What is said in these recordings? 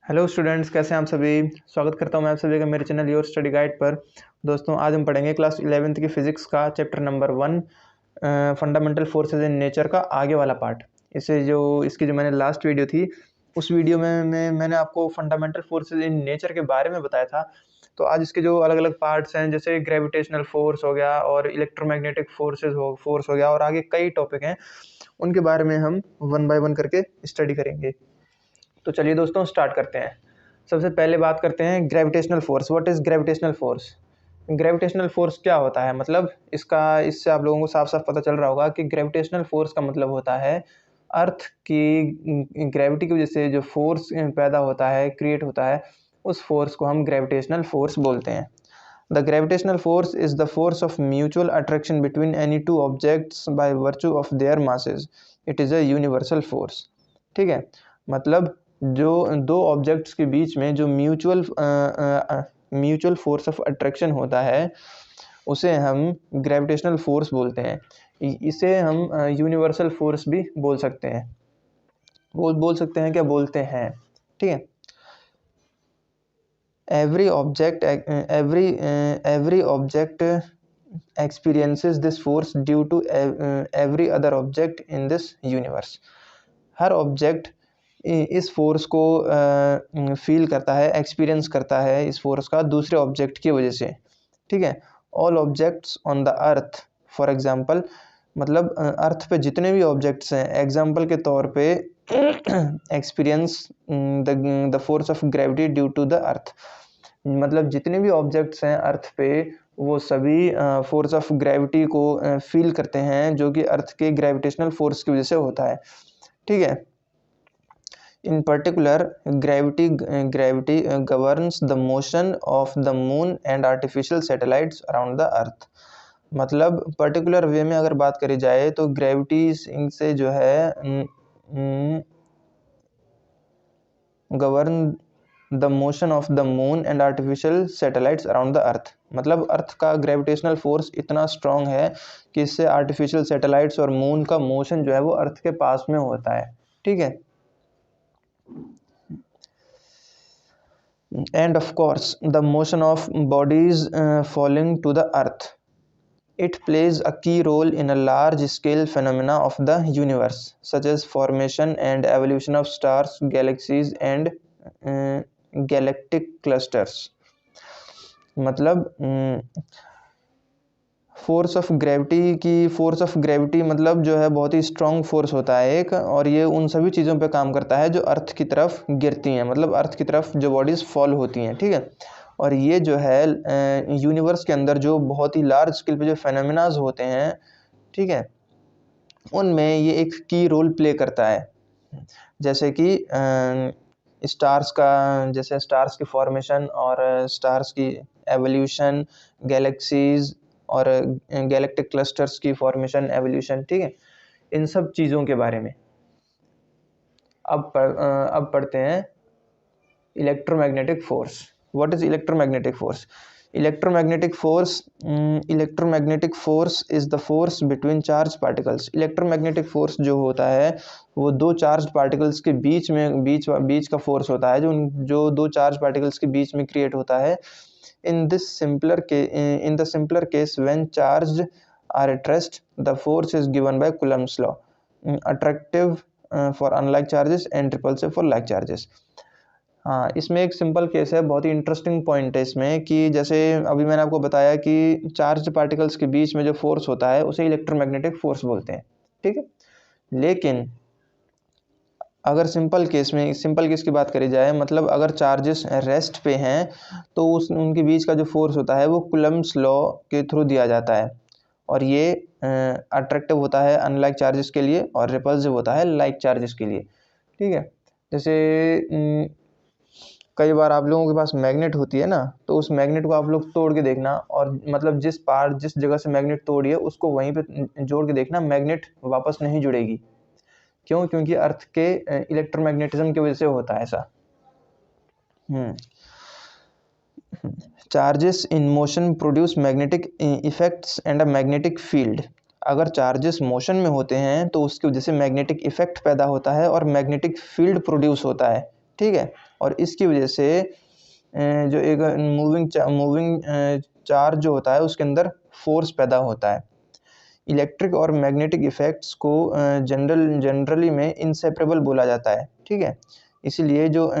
Hello students, कैसे हैं आप सभी। स्वागत करता हूं मैं आप सभी का मेरे चैनल योर स्टडी गाइड पर। दोस्तों, आज हम पढ़ेंगे क्लास 11th की फिजिक्स का chapter number 1 fundamental forces in nature का आगे वाला पार्ट। इसकी जो मैंने लास्ट वीडियो थी, उस वीडियो में मैंने आपको फंडामेंटल फोर्सेस इन नेचर के बारे में बताया था। तो आज इसके जो अलग अलग पार्ट्स हैं, जैसे ग्रेविटेशनल फोर्स हो गया और इलेक्ट्रोमैग्नेटिक फोर्स हो गया और आगे कई टॉपिक हैं, उनके बारे में हम 1 बाय 1 करके स्टडी करेंगे। तो चलिए दोस्तों, स्टार्ट करते हैं। सबसे पहले बात करते हैं gravitational force. What is gravitational force? Gravitational force क्या होता है, मतलब इससे आप लोगों को साफ साफ पता चल रहा होगा कि ग्रेविटेशनल फोर्स का मतलब होता है अर्थ की ग्रेविटी की वजह से जो फोर्स पैदा होता है, क्रिएट होता है, उस फोर्स को हम ग्रेविटेशनल फोर्स बोलते हैं। The gravitational force is the force of mutual attraction between any two objects by virtue of their masses. It is a universal force. ठीक है, मतलब जो दो ऑब्जेक्ट्स के बीच में जो म्यूचुअल फोर्स ऑफ अट्रैक्शन होता है, उसे हम ग्रेविटेशनल फोर्स बोलते हैं। इसे हम यूनिवर्सल फोर्स भी बोल सकते हैं। बोल सकते हैं, क्या बोलते हैं, ठीक है। every object experiences this force due to every other object in this universe। Her object इस फोर्स को फील करता है, एक्सपीरियंस करता है इस फोर्स का दूसरे ऑब्जेक्ट की वजह से। ठीक है, all objects on the earth, for example, मतलब अर्थ पे जितने भी ऑब्जेक्ट्स हैं, एग्जांपल के तौर पे experience the force of gravity due to the earth. मतलब जितने भी ऑब्जेक्ट्स हैं अर्थ पे, वो सभी फोर्स ऑफ ग्रेविटी को फील करते हैं, जो कि अर्थ के ग्रेविटेशनल फोर्स की वजह से होता है। ठीक है, इन particular gravity governs the motion of the moon and artificial satellites around the earth. मतलब पर्टिकुलर वे में अगर बात करी जाए तो ग्रेविटी से जो है govern the motion of the moon and artificial satellites around the earth. मतलब अर्थ का ग्रेविटेशनल फोर्स इतना स्ट्रांग है कि इससे आर्टिफिशियल सैटेलाइट्स और मून का मोशन जो है वो अर्थ के पास में होता है। ठीक है, and of course the motion of bodies falling to the earth. It plays a key role in a large scale phenomena of the universe, such as formation and evolution of stars, galaxies and galactic clusters। मतलब force of gravity मतलब जो है बहुत ही strong force होता है एक, और ये उन सभी चीज़ों पे काम करता है जो अर्थ की तरफ गिरती हैं, मतलब अर्थ की तरफ जो बॉडीज़ फॉल होती हैं। ठीक है, और ये जो है यूनिवर्स के अंदर जो बहुत ही लार्ज स्केल पे जो फेनोमेनाज होते हैं, ठीक है, उनमें ये एक की रोल प्ले करता है। जैसे कि स्टार्स की फॉर्मेशन और स्टार्स की एवोल्यूशन, गैलेक्सीज और गैलेक्टिक क्लस्टर्स की फॉर्मेशन, एवोल्यूशन। ठीक है, इन सब चीज़ों के बारे में अब पढ़ते हैं electromagnetic force. What is electromagnetic force? Electromagnetic force is the force between charge particles. Electromagnetic force जो होता है वो दो चार्ज पार्टिकल्स के बीच का फोर्स होता है, जो दो चार्ज पार्टिकल्स के बीच में क्रिएट होता है। In the simpler case, when charged are at rest, the force is given by Coulomb's law, attractive for unlike charges and repulsive for like charges। हाँ, इसमें एक सिंपल केस है, बहुत ही इंटरेस्टिंग पॉइंट है इसमें, कि जैसे अभी मैंने आपको बताया कि चार्ज पार्टिकल्स के बीच में जो फोर्स होता है उसे इलेक्ट्रोमैग्नेटिक फोर्स बोलते हैं। ठीक है, लेकिन अगर सिंपल केस की बात करी जाए, मतलब अगर चार्जेस रेस्ट पे हैं तो उनके बीच का जो फोर्स होता है वो कुलम्ब्स लॉ के थ्रू दिया जाता है, और ये अट्रैक्टिव होता है अनलाइक चार्जेस के लिए और रिपल्सिव होता है लाइक चार्जेस के लिए। ठीक है, जैसे कई बार आप लोगों के पास मैग्नेट होती है ना, तो उस मैग्नेट को आप लोग तोड़ के देखना, और मतलब जिस जगह से मैग्नेट तोड़ी है उसको वहीं पे जोड़ के देखना, मैग्नेट वापस नहीं जुड़ेगी। क्यों? क्योंकि अर्थ के इलेक्ट्रोमैग्नेटिज्म की वजह से होता है ऐसा। Charges in motion produce magnetic effects and a magnetic field. अगर चार्जेस मोशन में होते हैं तो उसकी वजह से मैग्नेटिक इफेक्ट पैदा होता है और मैग्नेटिक फील्ड प्रोड्यूस होता है। ठीक है। और इसकी वजह से जो एक मूविंग चार्ज जो होता है उसके अंदर फोर्स पैदा होता है। इलेक्ट्रिक और मैग्नेटिक इफेक्ट्स को जनरली में इंसेपरेबल बोला जाता है, ठीक है। इसीलिए जो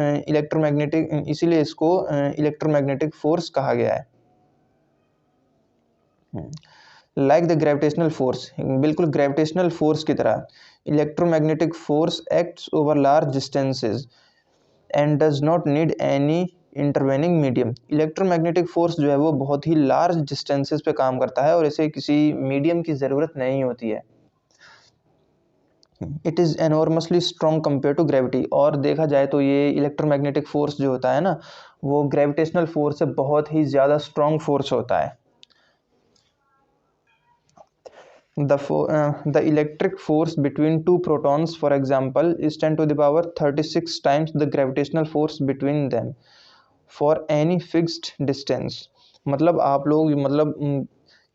इसीलिए इसको इलेक्ट्रोमैग्नेटिक फोर्स कहा गया है। लाइक द ग्रेविटेशनल फोर्स, बिल्कुल ग्रेविटेशनल फोर्स की तरह electromagnetic force acts over large distances and does not need any intervening medium. Electromagnetic force जो है वो बहुत ही लार्ज डिस्टेंसेस पे काम करता है और इसे किसी मीडियम की ज़रूरत नहीं होती है। It is enormously strong compare to gravity. और देखा जाए तो ये इलेक्ट्रोमैग्नेटिक फोर्स जो होता है ना, वो ग्रेविटेशनल फोर्स से बहुत ही ज़्यादा स्ट्रॉन्ग फोर्स होता है। The electric force between two protons, for example, is 10 to the power 36 times the gravitational force between them for any fixed distance। मतलब आप लोग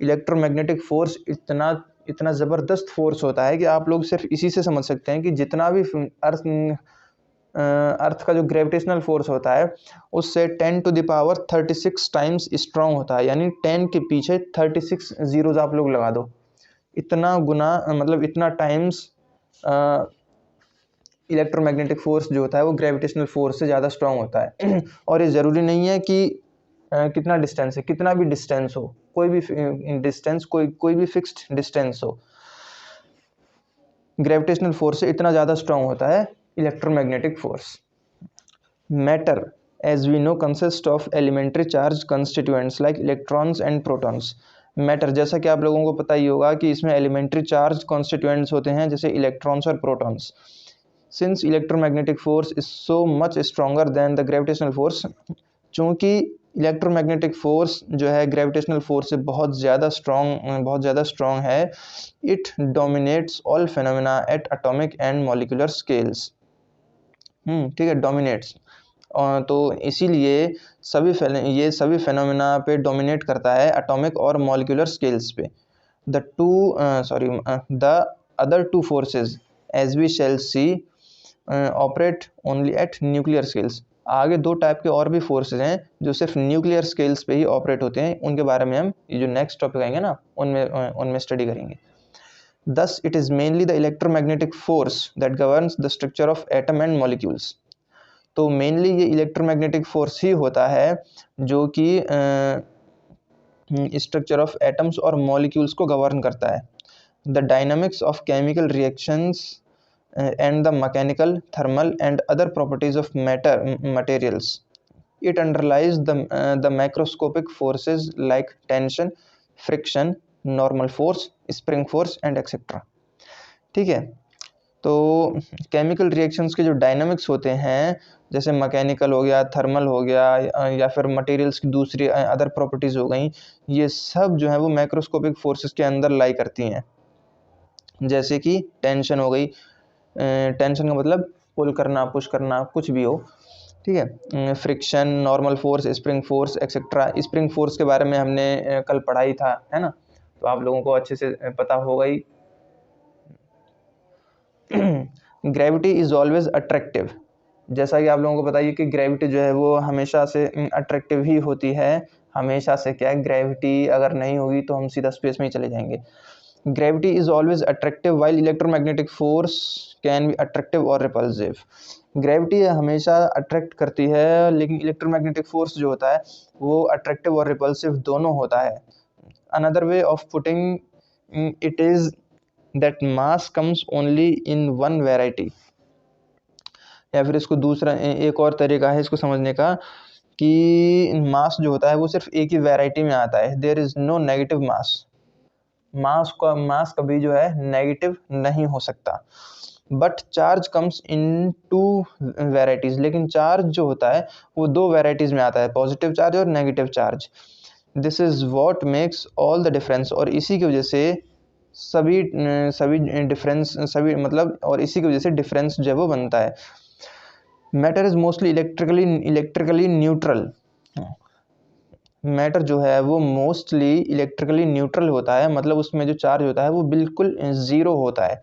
इलेक्ट्रोमैग्नेटिक फोर्स इतना ज़बरदस्त फोर्स होता है कि आप लोग सिर्फ इसी से समझ सकते हैं कि जितना भी अर्थ का जो ग्रेविटेशनल फोर्स होता है उससे 10 to the power 36 times strong होता है। यानी 10 के पीछे 36 जीरोज आप लोग लगा दो, इतना गुना इतना टाइम्स इलेक्ट्रोमैग्नेटिक फोर्स जो होता है वो ग्रेविटेशनल फोर्स से ज़्यादा स्ट्रांग होता है। और ये ज़रूरी नहीं है कि कितना डिस्टेंस है, कितना भी डिस्टेंस हो, कोई भी डिस्टेंस, कोई भी फिक्स्ड डिस्टेंस हो, ग्रेविटेशनल फोर्स से इतना ज़्यादा स्ट्रांग होता है electromagnetic force. Matter as we know consist of elementary charge constituents like electrons and protons. Matter, जैसा कि आप लोगों को पता ही होगा कि इसमें एलिमेंट्री चार्ज कॉन्स्टिट्यूएंट्स होते हैं जैसे इलेक्ट्रॉन्स और protons. Since electromagnetic force is so much stronger than the gravitational force, चूँकि इलेक्ट्रोमैग्नेटिक फोर्स जो है ग्रेविटेशनल फोर्स से बहुत ज़्यादा स्ट्रॉन्ग है, it dominates all phenomena at atomic and molecular scales. ठीक है, डोमिनेट्स, तो इसीलिए ये सभी फेनोमेना पे डोमिनेट करता है एटॉमिक और मॉलिक्यूलर स्केल्स पे। The other two forces as we shall see operate only at nuclear scales. आगे दो टाइप के और भी फोर्सेस हैं जो सिर्फ न्यूक्लियर स्केल्स पे ही ऑपरेट होते हैं, उनके बारे में हम ये जो नेक्स्ट टॉपिक आएंगे ना उनमें स्टडी करेंगे। Thus, it is mainly the electromagnetic force that governs the structure of atom and molecules। तो मेनली ये इलेक्ट्रोमैग्नेटिक फोर्स ही होता है जो कि स्ट्रक्चर ऑफ एटम्स और मॉलिक्यूल्स को गवर्न करता है। The dynamics of chemical reactions and the mechanical, thermal and other properties of materials. It underlies the macroscopic forces like tension, friction, normal force, spring force and etcetera. ठीक है, तो chemical reactions के जो dynamics होते हैं जैसे mechanical हो गया, थर्मल हो गया, या फिर मटेरियल्स की दूसरी अदर प्रॉपर्टीज़ हो गई, ये सब जो है वो मैक्रोस्कोपिक फोर्सेस के अंदर लाई करती हैं। जैसे कि टेंशन हो गई, टेंशन का मतलब पुल करना, पुश करना, कुछ भी हो, ठीक है। Friction, normal force, spring force etcetera. Spring force के बारे में हमने कल पढ़ाई था, है ना, तो आप लोगों को अच्छे से पता होगा ही। ग्रेविटी इज ऑलवेज अट्रैक्टिव, जैसा कि आप लोगों को बताइए कि ग्रेविटी जो है वो हमेशा से अट्रैक्टिव ही होती है। हमेशा से क्या है, ग्रेविटी अगर नहीं होगी तो हम सीधा स्पेस में ही चले जाएंगे। Gravity is always attractive while electromagnetic force can be attractive और रिपल्सिव। ग्रेविटी हमेशा अट्रैक्ट करती है, लेकिन इलेक्ट्रोमैग्नेटिक फोर्स जो होता है वो अट्रैक्टिव और रिपल्सिव दोनों होता है। Another way of putting it is that mass comes only in one variety. या फिर इसको दूसरा एक और तरीका है इसको समझने का कि मास जो होता है वो सिर्फ एक ही वैरायटी में आता है। देयर इज नो नेगेटिव मास। मास कभी जो है नेगेटिव नहीं हो सकता। But charge comes in to varieties, लेकिन चार्ज जो होता है वो दो वेराइटीज में आता है, पॉजिटिव चार्ज और negative charge. This is what makes all the difference. और इसी की वजह से सभी इसी की वजह से डिफरेंस जो है वो बनता है। Matter is mostly electrically neutral. Matter जो है वो मोस्टली इलेक्ट्रिकली न्यूट्रल होता है, मतलब उसमें जो चार्ज होता है वो बिल्कुल ज़ीरो होता है।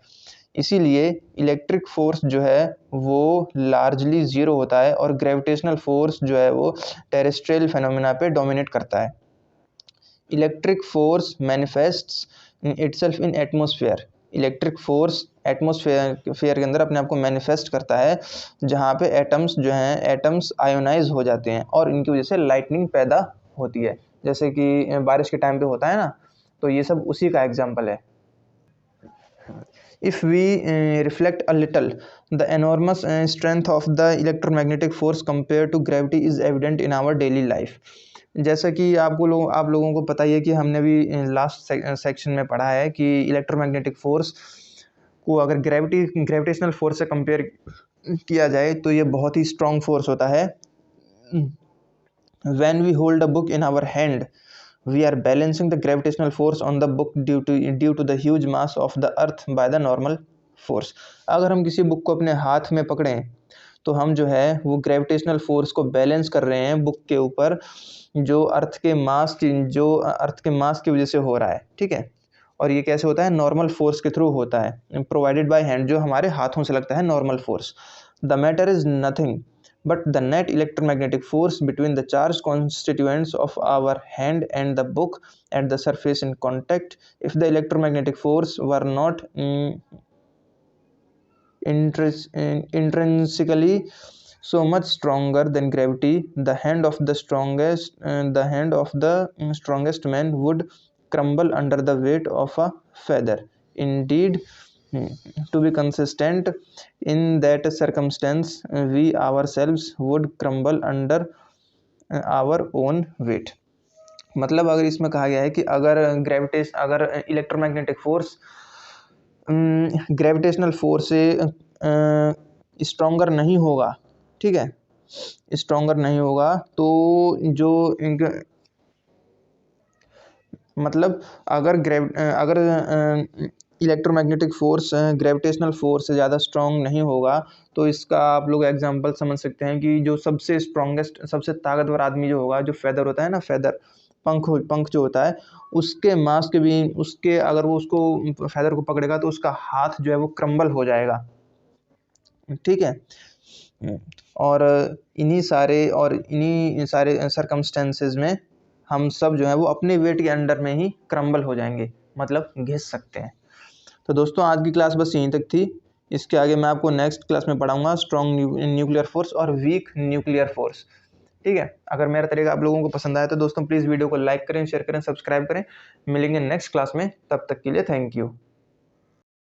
इसीलिए इलेक्ट्रिक फोर्स जो है वो लार्जली ज़ीरो होता है और ग्रेविटेशनल फोर्स जो है वो टेरेस्ट्रियल फेनोमेना पे डोमिनेट करता है। Electric force manifests in itself in atmosphere. Electric force atmosphere के अंदर अपने आप को मैनिफेस्ट करता है, जहाँ पे एटम्स जो हैं एटम्स आयोनाइज हो जाते हैं और इनकी वजह से लाइटनिंग पैदा होती है, जैसे कि बारिश के टाइम पे होता है ना, तो ये सब उसी का एग्जाम्पल है। If we reflect a little, the enormous strength of the electromagnetic force compared to gravity is evident in our daily life. जैसा कि आप लोगों को पता ही है कि हमने भी लास्ट सेक्शन में पढ़ा है कि इलेक्ट्रोमैग्नेटिक फोर्स को अगर ग्रेविटेशनल फोर्स से कंपेयर किया जाए तो ये बहुत ही स्ट्रॉन्ग फोर्स होता है। When we hold a book in our hand, we are balancing the gravitational force on the book due to the huge mass of the earth by the normal force. अगर हम किसी book को अपने हाथ में पकड़ें तो हम जो है वो ग्रेविटेशनल फोर्स को बैलेंस कर रहे हैं बुक के ऊपर, जो अर्थ के मास की वजह से हो रहा है, ठीक है। और ये कैसे होता है? नॉर्मल फोर्स के थ्रू होता है, प्रोवाइडेड बाय हैंड, जो हमारे हाथों से लगता है normal force. The matter is nothing but the net electromagnetic force between the charged constituents of our hand and the book at the surface in contact. If the electromagnetic force were not intrinsically so much stronger than gravity, the hand of the strongest man would crumble under the weight of a feather. Indeed, to be consistent in that circumstance, we ourselves would crumble under our own weight. मतलब अगर इसमें कहा गया है कि अगर electromagnetic force gravitational force से stronger नहीं होगा, ठीक है, स्ट्रॉन्गर नहीं होगा, तो जो मतलब अगर इलेक्ट्रोमैग्नेटिक फोर्स ग्रेविटेशनल फोर्स से ज़्यादा स्ट्रॉन्ग नहीं होगा, तो इसका आप लोग एग्जांपल समझ सकते हैं कि जो सबसे स्ट्रॉन्गेस्ट, सबसे ताकतवर आदमी जो होगा, जो फेदर होता है ना, फेदर पंख जो होता है, उसके मास के भी अगर वो उसको फेदर को पकड़ेगा तो उसका हाथ जो है वो क्रम्बल हो जाएगा, ठीक है। और इन्हीं सारे सर्कमस्टेंसेस में हम सब जो है वो अपने वेट के अंडर में ही क्रम्बल हो जाएंगे, मतलब घिस सकते हैं। तो दोस्तों आज की क्लास बस यहीं तक थी। इसके आगे मैं आपको नेक्स्ट क्लास में पढ़ाऊंगा स्ट्रॉन्ग न्यूक्लियर फोर्स और वीक न्यूक्लियर फोर्स, ठीक है। अगर मेरा तरीका आप लोगों को पसंद आया तो दोस्तों प्लीज़ वीडियो को लाइक करें, शेयर करें, सब्सक्राइब करें। मिलेंगे नेक्स्ट क्लास में, तब तक के लिए थैंक यू।